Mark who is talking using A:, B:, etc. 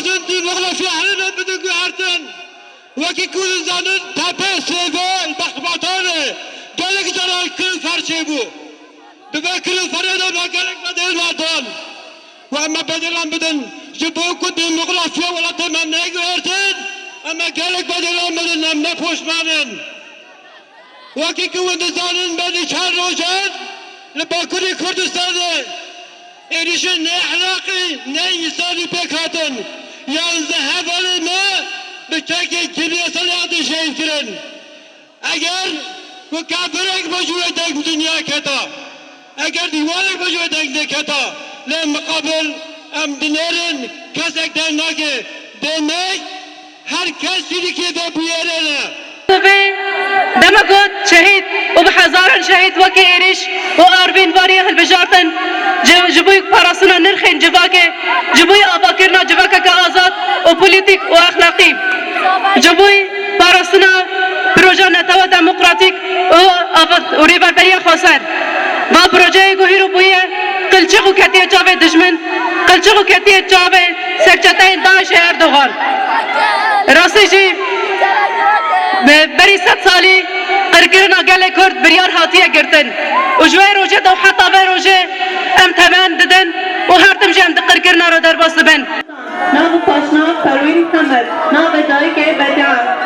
A: Bozun demokrasi halini بدك يعرفن وكي كل زانن تابع سيفا البخبطانة قالك جرى كل فرشة بو ببكر الفريدة ما قالك بدل وطن وأما بدل عن بدن جبوا كل ديمقراطية ولا تمنى يعرفن أما قالك بدل عن بدن لم نفوش مانن وكي كل زانن بدي شهر روجان لباكوري كردستان إيريشن أخلاقي نيساني بكاتن yalnız havalime bıçakı kilyasal yadı şeykirin. Eğer bu kafirek başvurdek bu dünya keta, eğer divarek başvurdek de keta, le mukabil em dinerin kesekten naki demek herkes siliki ve bu yerine.
B: دمكوت شهيد وبحزارا شهيد وكي إيريش وأربين فاريا هالبجارتن جبوي باراسنا نرخين جباكي جبوي أباكرنا جباكا كآزاد وبوليتيك وأخلاقي جبوي باراسنا بروجا نتوى ديمقراطيك وريبر بريا خسر ما بروجا يقهرو بويا قلچقو كتير جاوه دشمن قلچقو كتير جاوه سكتين داعش اردوغان راسي جي بری 100 سالی قرقرنا گله کرد بریار هاتیه گرتن و جوی روژه دو حتی به روژه ام تمن ددن و هر تم جم قرقرنا رو در باس بن
C: ناو پاشنا پروین کمر ناو دایی که بدیان